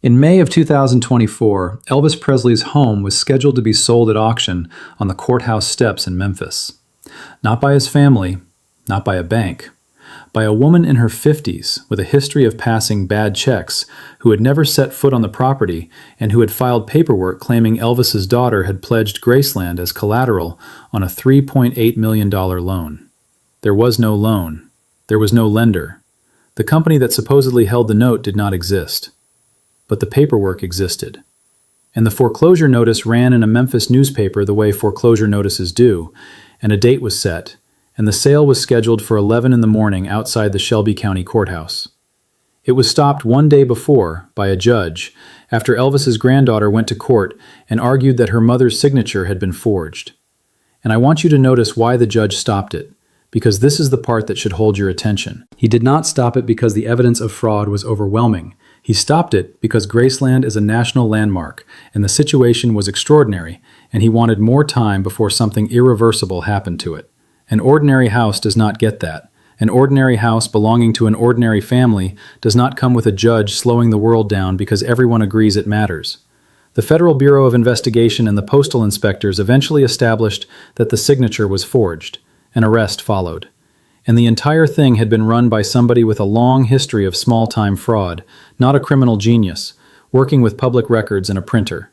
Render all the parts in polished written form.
In May of 2024, Elvis Presley's home was scheduled to be sold at auction on the courthouse steps in Memphis. Not by his family, not by a bank, by a woman in her 50s with a history of passing bad checks who had never set foot on the property and who had filed paperwork claiming Elvis's daughter had pledged Graceland as collateral on a $3.8 million loan. There was no loan. There was no lender. The company that supposedly held the note did not exist. But the paperwork existed. And the foreclosure notice ran in a Memphis newspaper the way foreclosure notices do, and a date was set, and the sale was scheduled for 11 in the morning outside the Shelby County Courthouse. It was stopped one day before by a judge after Elvis's granddaughter went to court and argued that her mother's signature had been forged. And I want you to notice why the judge stopped it, because this is the part that should hold your attention. He did not stop it because the evidence of fraud was overwhelming. He stopped it because Graceland is a national landmark, and the situation was extraordinary, and he wanted more time before something irreversible happened to it. An ordinary house does not get that. An ordinary house belonging to an ordinary family does not come with a judge slowing the world down because everyone agrees it matters. The Federal Bureau of Investigation and the postal inspectors eventually established that the signature was forged. An arrest followed. And the entire thing had been run by somebody with a long history of small-time fraud, not a criminal genius, working with public records and a printer.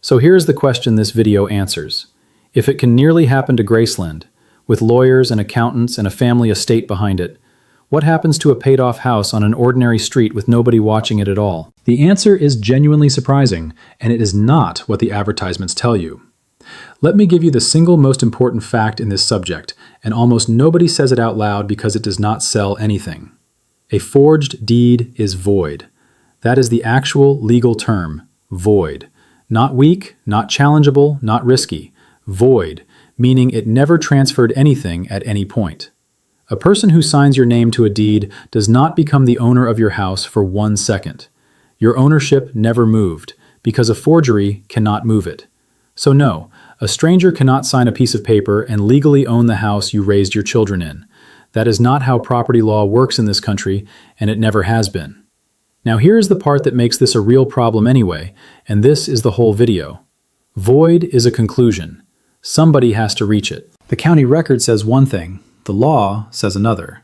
So here's the question this video answers. If it can nearly happen to Graceland, with lawyers and accountants and a family estate behind it, what happens to a paid-off house on an ordinary street with nobody watching it at all? The answer is genuinely surprising, and it is not what the advertisements tell you. Let me give you the single most important fact in this subject, and almost nobody says it out loud because it does not sell anything. A forged deed is void. That is the actual legal term, void. Not weak, not challengeable, not risky. Void, meaning it never transferred anything at any point. A person who signs your name to a deed does not become the owner of your house for 1 second. Your ownership never moved, because a forgery cannot move it. So no, a stranger cannot sign a piece of paper and legally own the house you raised your children in. That is not how property law works in this country, and it never has been. Now here is the part that makes this a real problem anyway, and this is the whole video. Void is a conclusion. Somebody has to reach it. The county record says one thing, the law says another,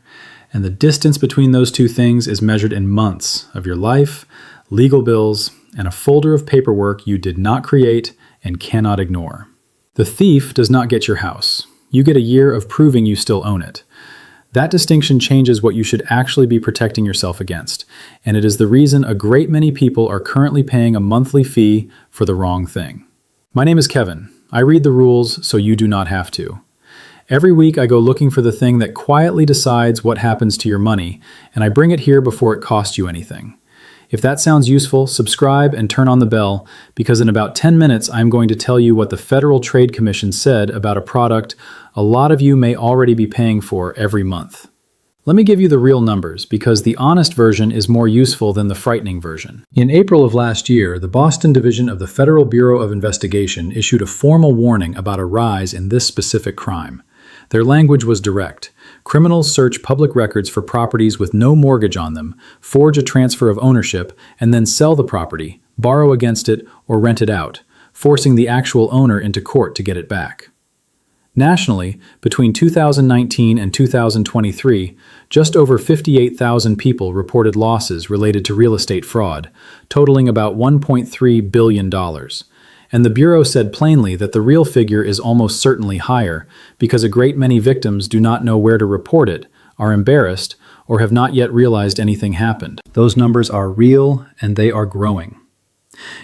and the distance between those two things is measured in months of your life, legal bills, and a folder of paperwork you did not create and cannot ignore. The thief does not get your house. You get a year of proving you still own it. That distinction changes what you should actually be protecting yourself against, and it is the reason a great many people are currently paying a monthly fee for the wrong thing. My name is Kevin. I read the rules so you do not have to. Every week I go looking for the thing that quietly decides what happens to your money, and I bring it here before it costs you anything. If that sounds useful, subscribe and turn on the bell, because in about 10 minutes I'm going to tell you what the Federal Trade Commission said about a product a lot of you may already be paying for every month. Let me give you the real numbers, because the honest version is more useful than the frightening version. In April of last year, the Boston Division of the Federal Bureau of Investigation issued a formal warning about a rise in this specific crime. Their language was direct. Criminals search public records for properties with no mortgage on them, forge a transfer of ownership, and then sell the property, borrow against it, or rent it out, forcing the actual owner into court to get it back. Nationally, between 2019 and 2023, just over 58,000 people reported losses related to real estate fraud, totaling about $1.3 billion. And the Bureau said plainly that the real figure is almost certainly higher, because a great many victims do not know where to report it, are embarrassed, or have not yet realized anything happened. Those numbers are real, and they are growing.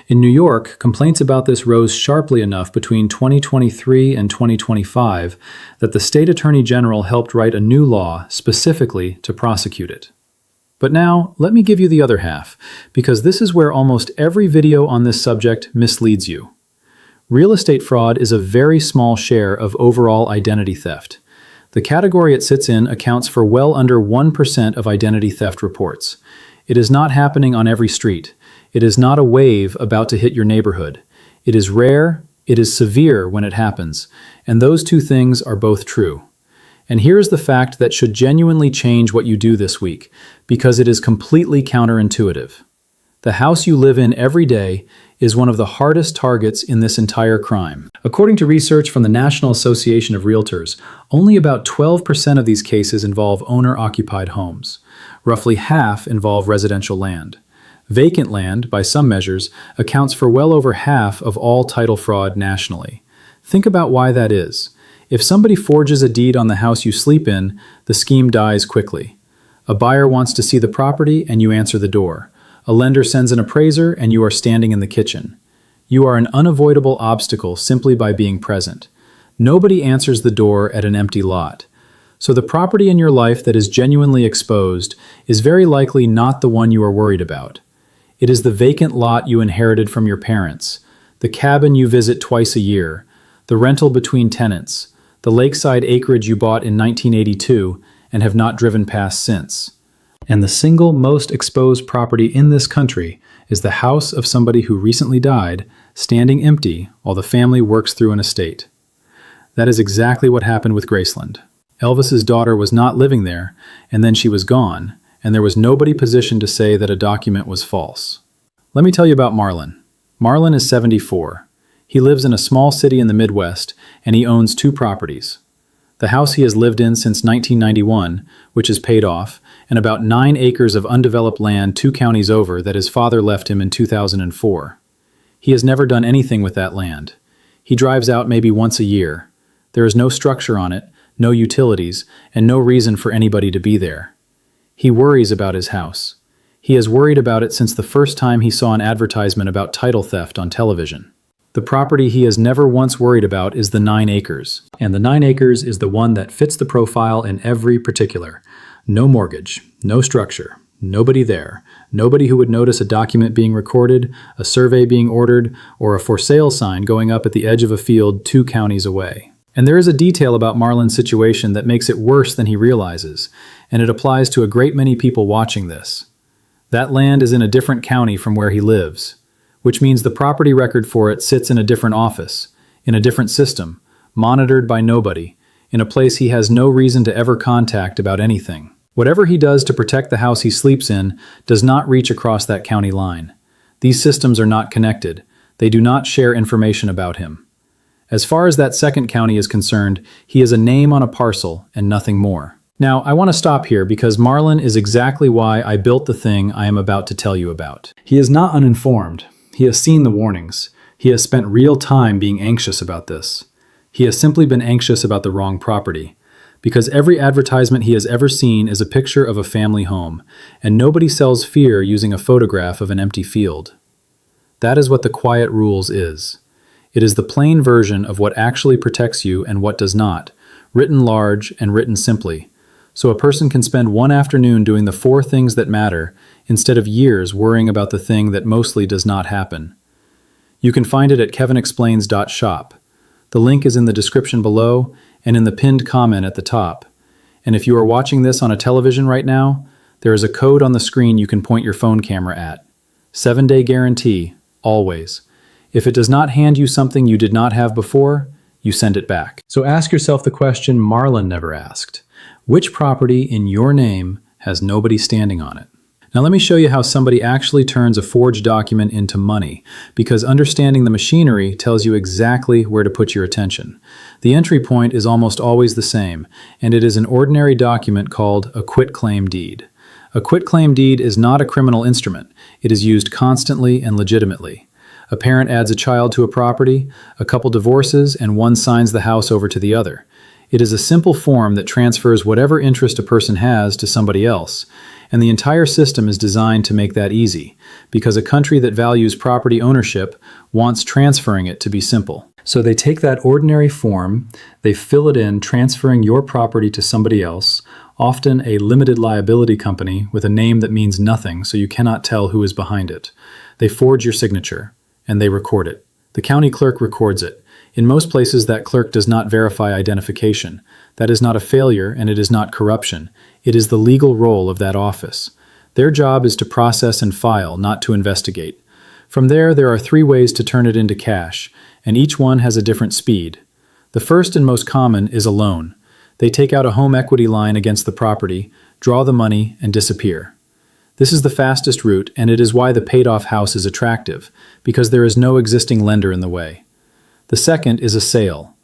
In New York, complaints about this rose sharply enough between 2023 and 2025 that the state attorney general helped write a new law specifically to prosecute it. But now, let me give you the other half, because this is where almost every video on this subject misleads you. Real estate fraud is a very small share of overall identity theft. The category it sits in accounts for well under 1% of identity theft reports. It is not happening on every street. It is not a wave about to hit your neighborhood. It is rare, it is severe when it happens, and those two things are both true. And here's the fact that should genuinely change what you do this week, because it is completely counterintuitive. The house you live in every day is one of the hardest targets in this entire crime. According to research from the National Association of Realtors, only about 12% of these cases involve owner-occupied homes. Roughly half involve residential land. Vacant land, by some measures, accounts for well over half of all title fraud nationally. Think about why that is. If somebody forges a deed on the house you sleep in, the scheme dies quickly. A buyer wants to see the property and you answer the door. A lender sends an appraiser and you are standing in the kitchen. You are an unavoidable obstacle simply by being present. Nobody answers the door at an empty lot. So the property in your life that is genuinely exposed is very likely not the one you are worried about. It is the vacant lot you inherited from your parents, the cabin you visit twice a year, the rental between tenants, the lakeside acreage you bought in 1982 and have not driven past since. And the single most exposed property in this country is the house of somebody who recently died, standing empty while the family works through an estate. That is exactly what happened with Graceland. Elvis's daughter was not living there, and then she was gone, and there was nobody positioned to say that a document was false. Let me tell you about Marlin. Marlin is 74. He lives in a small city in the Midwest, and he owns 2 properties. The house he has lived in since 1991, which is paid off, and about 9 acres of undeveloped land 2 counties over that his father left him in 2004. He has never done anything with that land. He drives out maybe once a year. There is no structure on it, no utilities, and no reason for anybody to be there. He worries about his house. He has worried about it since the first time he saw an advertisement about title theft on television. The property he has never once worried about is the 9 acres. And the 9 acres is the one that fits the profile in every particular. No mortgage, no structure, nobody there, nobody who would notice a document being recorded, a survey being ordered, or a for sale sign going up at the edge of a field 2 counties away. And there is a detail about Marlin's situation that makes it worse than he realizes, and it applies to a great many people watching this. That land is in a different county from where he lives, which means the property record for it sits in a different office, in a different system, monitored by nobody, in a place he has no reason to ever contact about anything. Whatever he does to protect the house he sleeps in does not reach across that county line. These systems are not connected. They do not share information about him. As far as that second county is concerned, he is a name on a parcel and nothing more. Now, I want to stop here because Marlin is exactly why I built the thing I am about to tell you about. He is not uninformed. He has seen the warnings. He has spent real time being anxious about this. He has simply been anxious about the wrong property. Because every advertisement he has ever seen is a picture of a family home, and nobody sells fear using a photograph of an empty field. That is what the quiet rules is. It is the plain version of what actually protects you and what does not, written large and written simply, so a person can spend one afternoon doing the 4 things that matter instead of years worrying about the thing that mostly does not happen. You can find it at kevinexplains.shop. The link is in the description below and in the pinned comment at the top. And if you are watching this on a television right now, there is a code on the screen you can point your phone camera at. 7-day guarantee, always. If it does not hand you something you did not have before, you send it back. So ask yourself the question Marlin never asked. Which property in your name has nobody standing on it? Now let me show you how somebody actually turns a forged document into money, because understanding the machinery tells you exactly where to put your attention. The entry point is almost always the same, and it is an ordinary document called a quitclaim deed. A quitclaim deed is not a criminal instrument. It is used constantly and legitimately. A parent adds a child to a property, a couple divorces, and one signs the house over to the other. It is a simple form that transfers whatever interest a person has to somebody else, and the entire system is designed to make that easy, because a country that values property ownership wants transferring it to be simple. So they take that ordinary form, they fill it in, transferring your property to somebody else, often a limited liability company with a name that means nothing, so you cannot tell who is behind it. They forge your signature, and they record it. The county clerk records it. In most places, that clerk does not verify identification. That is not a failure, and it is not corruption. It is the legal role of that office. Their job is to process and file, not to investigate. From there are 3 ways to turn it into cash, and each one has a different speed. The first and most common is a loan. They take out a home equity line against the property, draw the money, and disappear. This is the fastest route, and it is why the paid-off house is attractive, because there is no existing lender in the way. The second is a sale.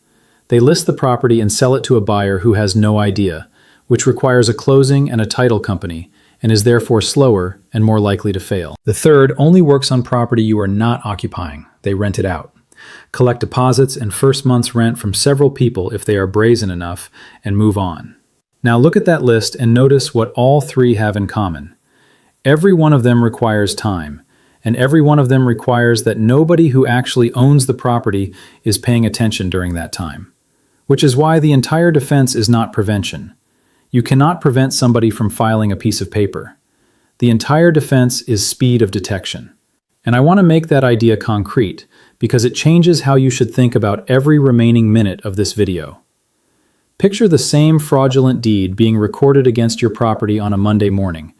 They list the property and sell it to a buyer who has no idea, which requires a closing and a title company, and is therefore slower and more likely to fail. The third only works on property you are not occupying. They rent it out. Collect deposits and first month's rent from several people if they are brazen enough, and move on. Now look at that list and notice what all three have in common. Every one of them requires time, and every one of them requires that nobody who actually owns the property is paying attention during that time. Which is why the entire defense is not prevention. You cannot prevent somebody from filing a piece of paper. The entire defense is speed of detection. And I want to make that idea concrete, because it changes how you should think about every remaining minute of this video. Picture the same fraudulent deed being recorded against your property on a Monday morning,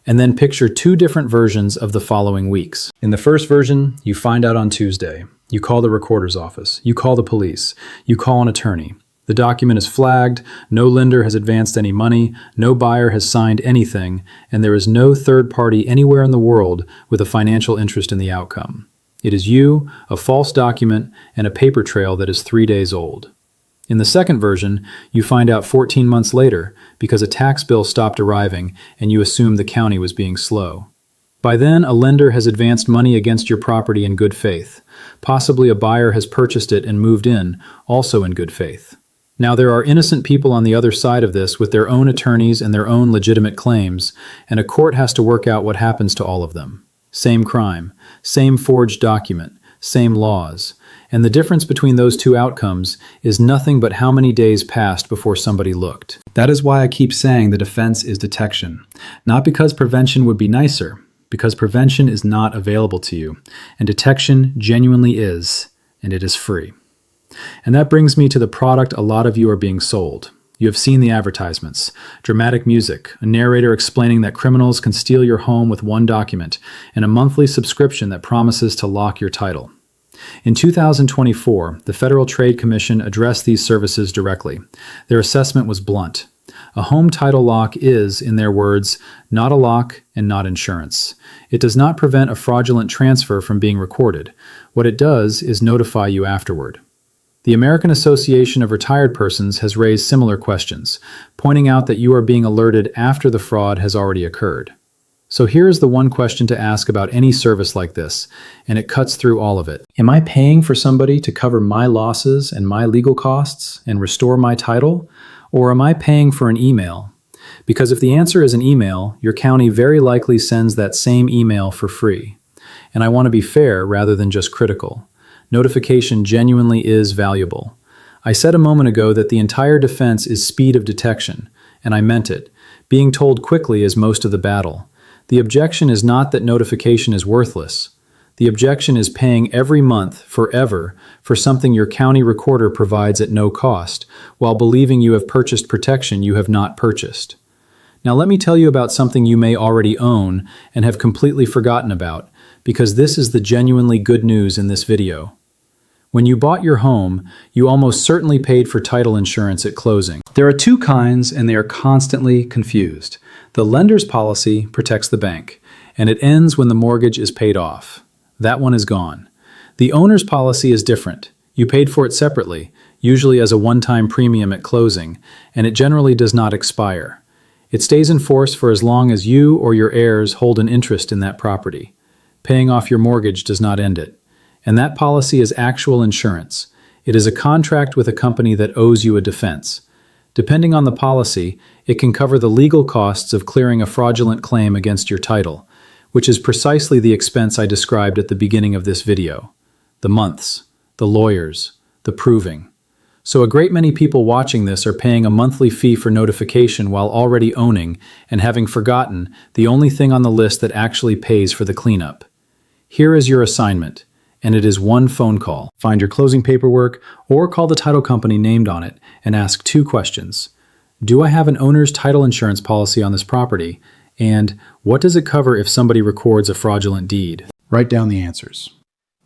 and then picture two different versions of the following weeks. In the first version, you find out on Tuesday. You call the recorder's office. You call the police. You call an attorney. The document is flagged, no lender has advanced any money, no buyer has signed anything, and there is no third party anywhere in the world with a financial interest in the outcome. It is you, a false document, and a paper trail that is 3 days old. In the second version, you find out 14 months later because a tax bill stopped arriving and you assume the county was being slow. By then, a lender has advanced money against your property in good faith. Possibly a buyer has purchased it and moved in, also in good faith. Now, there are innocent people on the other side of this with their own attorneys and their own legitimate claims, and a court has to work out what happens to all of them. Same crime, same forged document, same laws. And the difference between those two outcomes is nothing but how many days passed before somebody looked. That is why I keep saying the defense is detection. Not because prevention would be nicer, because prevention is not available to you, and detection genuinely is, and it is free. And that brings me to the product a lot of you are being sold. You have seen the advertisements, dramatic music, a narrator explaining that criminals can steal your home with one document, and a monthly subscription that promises to lock your title. In 2024, the Federal Trade Commission addressed these services directly. Their assessment was blunt. A home title lock is, in their words, not a lock and not insurance. It does not prevent a fraudulent transfer from being recorded. What it does is notify you afterward. The American Association of Retired Persons has raised similar questions, pointing out that you are being alerted after the fraud has already occurred. So here is the one question to ask about any service like this, and it cuts through all of it. Am I paying for somebody to cover my losses and my legal costs and restore my title? Or am I paying for an email? Because if the answer is an email, your county very likely sends that same email for free. And I want to be fair rather than just critical. Notification genuinely is valuable. I said a moment ago that the entire defense is speed of detection, and I meant it. Being told quickly is most of the battle. The objection is not that notification is worthless. The objection is paying every month, forever, for something your county recorder provides at no cost, while believing you have purchased protection you have not purchased. Now let me tell you about something you may already own and have completely forgotten about, because this is the genuinely good news in this video. When you bought your home, you almost certainly paid for title insurance at closing. There are two kinds, and they are constantly confused. The lender's policy protects the bank, and it ends when the mortgage is paid off. That one is gone. The owner's policy is different. You paid for it separately, usually as a one-time premium at closing, and it generally does not expire. It stays in force for as long as you or your heirs hold an interest in that property. Paying off your mortgage does not end it. And that policy is actual insurance. It is a contract with a company that owes you a defense. Depending on the policy, it can cover the legal costs of clearing a fraudulent claim against your title, which is precisely the expense I described at the beginning of this video. The months, the lawyers, the proving. So a great many people watching this are paying a monthly fee for notification while already owning and having forgotten the only thing on the list that actually pays for the cleanup. Here is your assignment. And it is one phone call. Find your closing paperwork or call the title company named on it and ask two questions. Do I have an owner's title insurance policy on this property? And what does it cover if somebody records a fraudulent deed? Write down the answers.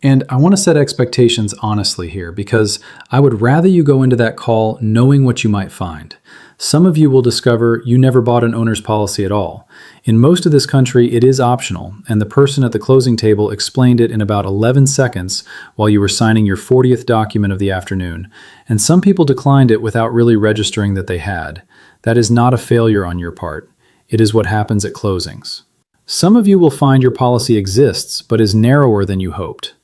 And I want to set expectations honestly here because I would rather you go into that call knowing what you might find. Some of you will discover you never bought an owner's policy at all. In most of this country, it is optional, and the person at the closing table explained it in about 11 seconds while you were signing your 40th document of the afternoon, and some people declined it without really registering that they had. That is not a failure on your part. It is what happens at closings. Some of you will find your policy exists, but is narrower than you hoped.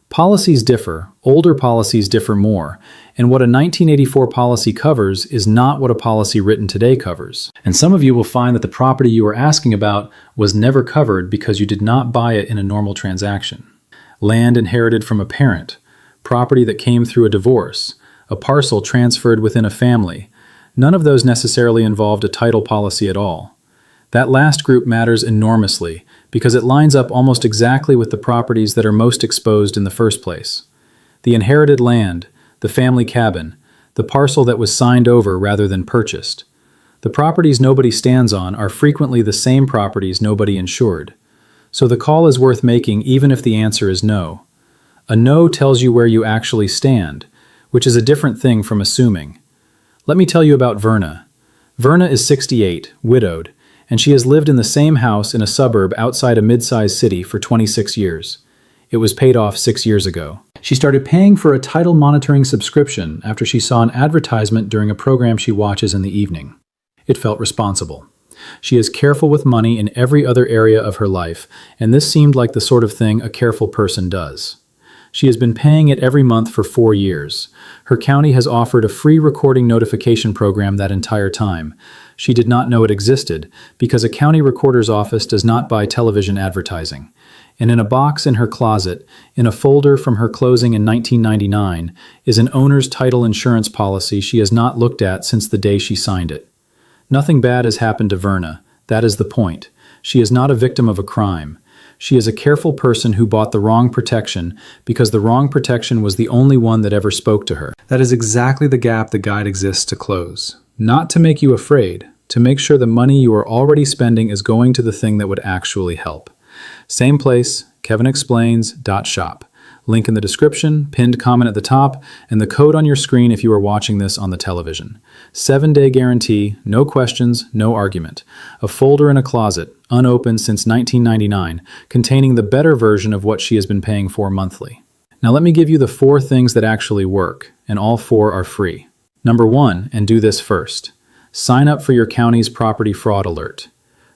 Policies differ, older policies differ more, and what a 1984 policy covers is not what a policy written today covers. And some of you will find that the property you are asking about was never covered because you did not buy it in a normal transaction. Land inherited from a parent, property that came through a divorce, a parcel transferred within a family. None of those necessarily involved a title policy at all. That last group matters enormously because it lines up almost exactly with the properties that are most exposed in the first place. The inherited land, the family cabin, the parcel that was signed over rather than purchased. The properties nobody stands on are frequently the same properties nobody insured. So the call is worth making even if the answer is no. A no tells you where you actually stand, which is a different thing from assuming. Let me tell you about Verna. Verna is 68, widowed, and she has lived in the same house in a suburb outside a mid-sized city for 26 years. It was paid off 6 years ago. She started paying for a title monitoring subscription after she saw an advertisement during a program she watches in the evening. It felt responsible. She is careful with money in every other area of her life, and this seemed like the sort of thing a careful person does. She has been paying it every month for 4 years. Her county has offered a free recording notification program that entire time. She did not know it existed because a county recorder's office does not buy television advertising. And in a box in her closet, in a folder from her closing in 1999, is an owner's title insurance policy she has not looked at since the day she signed it. Nothing bad has happened to Verna. That is the point. She is not a victim of a crime. She is a careful person who bought the wrong protection because the wrong protection was the only one that ever spoke to her. That is exactly the gap the guide exists to close. Not to make you afraid, to make sure the money you are already spending is going to the thing that would actually help. Same place, kevinexplains.shop. Link in the description, pinned comment at the top, and the code on your screen if you are watching this on the television. 7-day guarantee, no questions, no argument. A folder in a closet, unopened since 1999, containing the better version of what she has been paying for monthly. Now let me give you the 4 things that actually work, and all 4 are free. Number 1, and do this first. Sign up for your county's property fraud alert.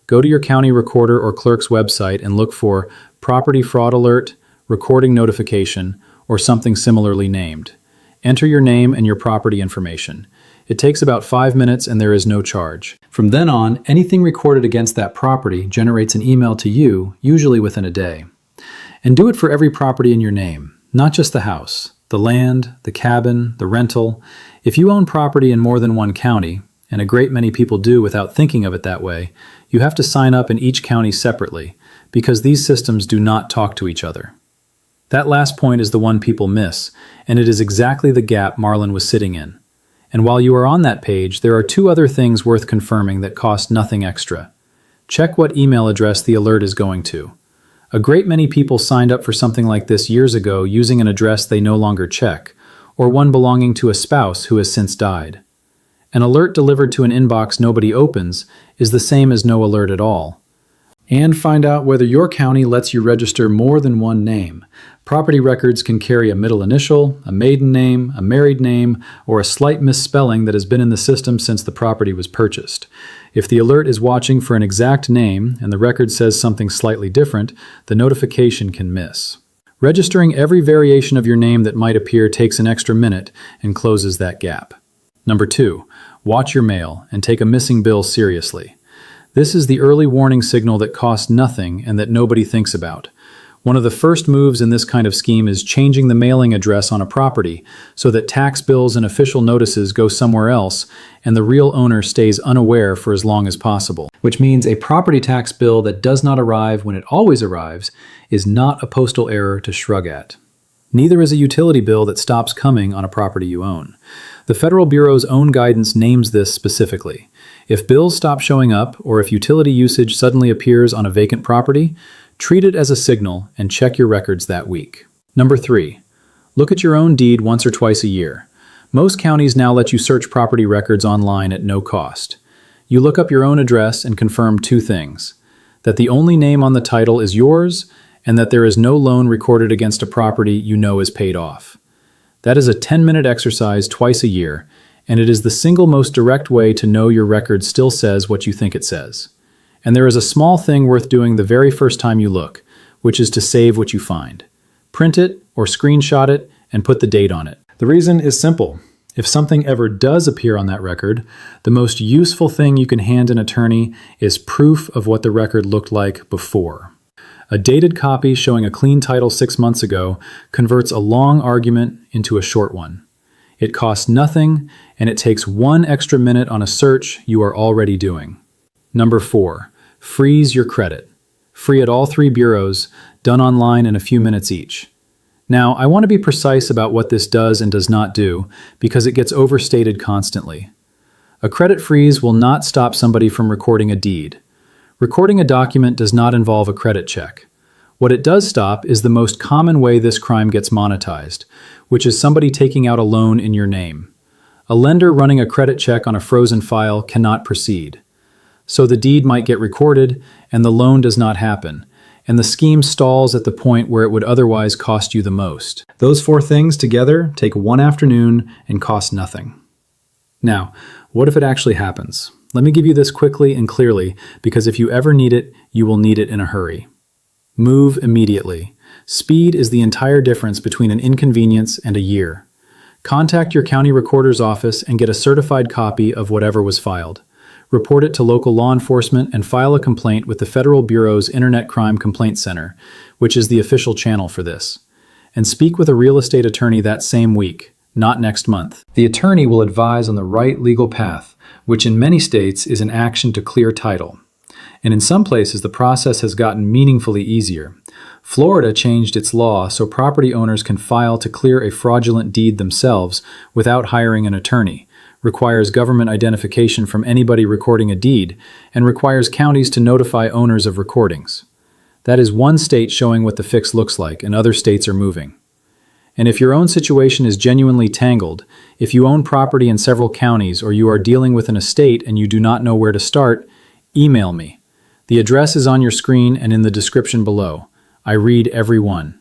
Go to your county recorder or clerk's website and look for Property Fraud Alert, Recording Notification, or something similarly named. Enter your name and your property information. It takes about 5 minutes and there is no charge. From then on, anything recorded against that property generates an email to you, usually within a day. And do it for every property in your name, not just the house, the land, the cabin, the rental. If you own property in more than one county, and a great many people do without thinking of it that way, you have to sign up in each county separately, because these systems do not talk to each other. That last point is the one people miss, and it is exactly the gap Marlin was sitting in. And while you are on that page, there are 2 other things worth confirming that cost nothing extra. Check what email address the alert is going to. A great many people signed up for something like this years ago using an address they no longer check, or one belonging to a spouse who has since died. An alert delivered to an inbox nobody opens is the same as no alert at all. And find out whether your county lets you register more than one name. Property records can carry a middle initial, a maiden name, a married name, or a slight misspelling that has been in the system since the property was purchased. If the alert is watching for an exact name and the record says something slightly different, the notification can miss. Registering every variation of your name that might appear takes an extra minute and closes that gap. Number 2, watch your mail and take a missing bill seriously. This is the early warning signal that costs nothing and that nobody thinks about. One of the first moves in this kind of scheme is changing the mailing address on a property so that tax bills and official notices go somewhere else and the real owner stays unaware for as long as possible. Which means a property tax bill that does not arrive when it always arrives is not a postal error to shrug at. Neither is a utility bill that stops coming on a property you own. The Federal Bureau's own guidance names this specifically. If bills stop showing up, or if utility usage suddenly appears on a vacant property, treat it as a signal and check your records that week. Number 3, look at your own deed once or twice a year. Most counties now let you search property records online at no cost. You look up your own address and confirm two things: that the only name on the title is yours, and that there is no loan recorded against a property you know is paid off. That is a 10-minute exercise twice a year, and it is the single most direct way to know your record still says what you think it says. And there is a small thing worth doing the very first time you look, which is to save what you find. Print it or screenshot it and put the date on it. The reason is simple. If something ever does appear on that record, the most useful thing you can hand an attorney is proof of what the record looked like before. A dated copy showing a clean title 6 months ago converts a long argument into a short one. It costs nothing, and it takes 1 extra minute on a search you are already doing. Number 4, freeze your credit. Free at all 3 bureaus, done online in a few minutes each. Now, I want to be precise about what this does and does not do, because it gets overstated constantly. A credit freeze will not stop somebody from recording a deed. Recording a document does not involve a credit check. What it does stop is the most common way this crime gets monetized, which is somebody taking out a loan in your name. A lender running a credit check on a frozen file cannot proceed. So the deed might get recorded, and the loan does not happen, and the scheme stalls at the point where it would otherwise cost you the most. Those 4 things together take 1 afternoon and cost nothing. Now, what if it actually happens? Let me give you this quickly and clearly, because if you ever need it, you will need it in a hurry. Move immediately. Speed is the entire difference between an inconvenience and a year. Contact your county recorder's office and get a certified copy of whatever was filed. Report it to local law enforcement and file a complaint with the Federal Bureau's Internet Crime Complaint Center, which is the official channel for this. And speak with a real estate attorney that same week, not next month. The attorney will advise on the right legal path, which in many states is an action to clear title. And in some places, the process has gotten meaningfully easier. Florida changed its law so property owners can file to clear a fraudulent deed themselves without hiring an attorney, requires government identification from anybody recording a deed, and requires counties to notify owners of recordings. That is one state showing what the fix looks like, and other states are moving. And if your own situation is genuinely tangled, if you own property in several counties or you are dealing with an estate and you do not know where to start, email me. The address is on your screen and in the description below. I read every one.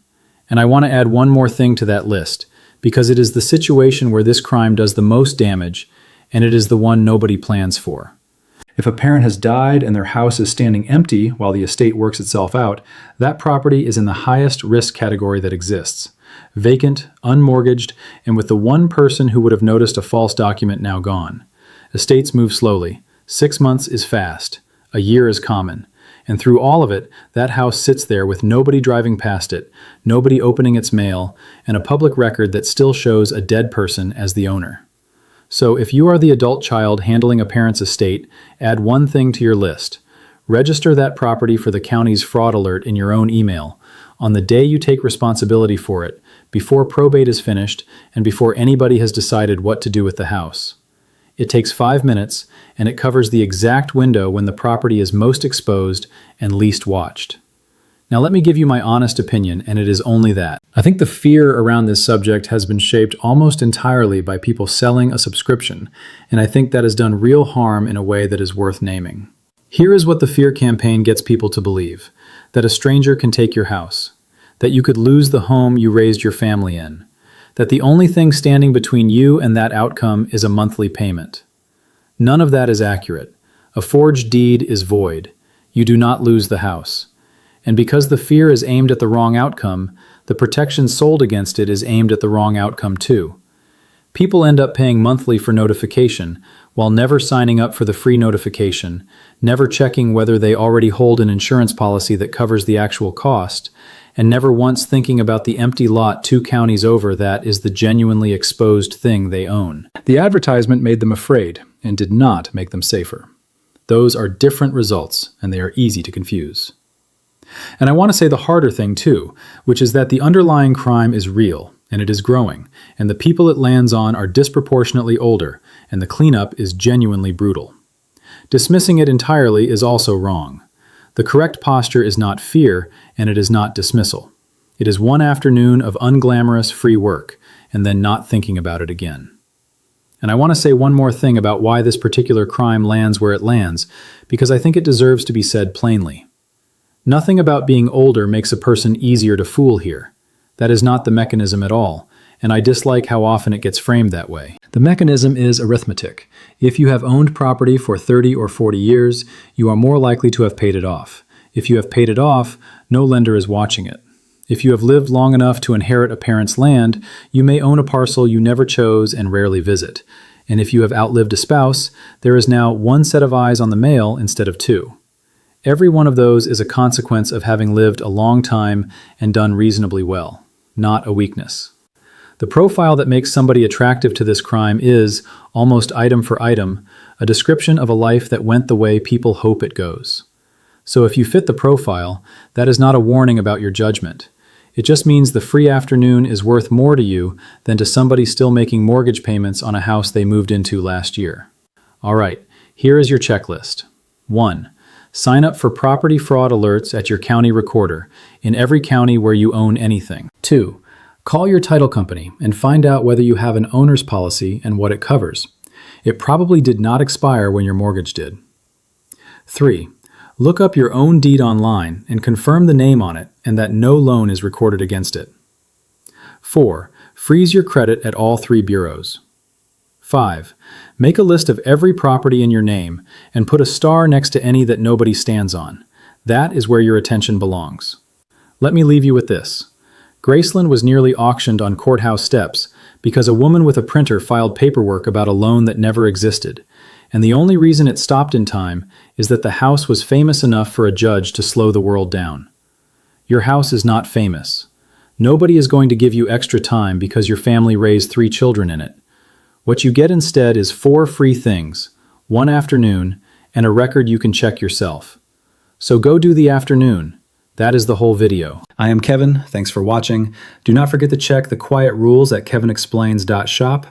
And I want to add one more thing to that list, because it is the situation where this crime does the most damage, and it is the one nobody plans for. If a parent has died and their house is standing empty while the estate works itself out, that property is in the highest risk category that exists. Vacant, unmortgaged, and with the one person who would have noticed a false document now gone. Estates move slowly. 6 months is fast. A year is common. And through all of it, that house sits there with nobody driving past it, nobody opening its mail, and a public record that still shows a dead person as the owner. So if you are the adult child handling a parent's estate, add one thing to your list. Register that property for the county's fraud alert in your own email, on the day you take responsibility for it, before probate is finished, and before anybody has decided what to do with the house. It takes 5 minutes, and it covers the exact window when the property is most exposed and least watched. Now let me give you my honest opinion, and it is only that. I think the fear around this subject has been shaped almost entirely by people selling a subscription, and I think that has done real harm in a way that is worth naming. Here is what the fear campaign gets people to believe: that a stranger can take your house, that you could lose the home you raised your family in, that the only thing standing between you and that outcome is a monthly payment. None of that is accurate. A forged deed is void. You do not lose the house. And because the fear is aimed at the wrong outcome, the protection sold against it is aimed at the wrong outcome too. People end up paying monthly for notification, while never signing up for the free notification, never checking whether they already hold an insurance policy that covers the actual cost, and never once thinking about the empty lot 2 counties over that is the genuinely exposed thing they own. The advertisement made them afraid and did not make them safer. Those are different results, and they are easy to confuse. And I want to say the harder thing too, which is that the underlying crime is real, and it is growing, and the people it lands on are disproportionately older, and the cleanup is genuinely brutal. Dismissing it entirely is also wrong. The correct posture is not fear, and it is not dismissal. It is one afternoon of unglamorous free work, and then not thinking about it again. And I want to say one more thing about why this particular crime lands where it lands, because I think it deserves to be said plainly. Nothing about being older makes a person easier to fool here. That is not the mechanism at all, and I dislike how often it gets framed that way. The mechanism is arithmetic. If you have owned property for 30 or 40 years, you are more likely to have paid it off. If you have paid it off, no lender is watching it. If you have lived long enough to inherit a parent's land, you may own a parcel you never chose and rarely visit. And if you have outlived a spouse, there is now one set of eyes on the mail instead of two. Every one of those is a consequence of having lived a long time and done reasonably well, not a weakness. The profile that makes somebody attractive to this crime is, almost item for item, a description of a life that went the way people hope it goes. So if you fit the profile, that is not a warning about your judgment. It just means the free afternoon is worth more to you than to somebody still making mortgage payments on a house they moved into last year. All right, here is your checklist. 1. Sign up for property fraud alerts at your county recorder in every county where you own anything. 2. Call your title company and find out whether you have an owner's policy and what it covers. It probably did not expire when your mortgage did. 3. Look up your own deed online and confirm the name on it and that no loan is recorded against it. 4. Freeze your credit at all 3 bureaus. 5. Make a list of every property in your name and put a star next to any that nobody stands on. That is where your attention belongs. Let me leave you with this. Graceland was nearly auctioned on courthouse steps because a woman with a printer filed paperwork about a loan that never existed. And the only reason it stopped in time is that the house was famous enough for a judge to slow the world down. Your house is not famous. Nobody is going to give you extra time because your family raised 3 children in it. What you get instead is 4 free things, 1 afternoon, and a record you can check yourself. So go do the afternoon. That is the whole video. I am Kevin. Thanks for watching. Do not forget to check the quiet rules at kevinexplains.shop.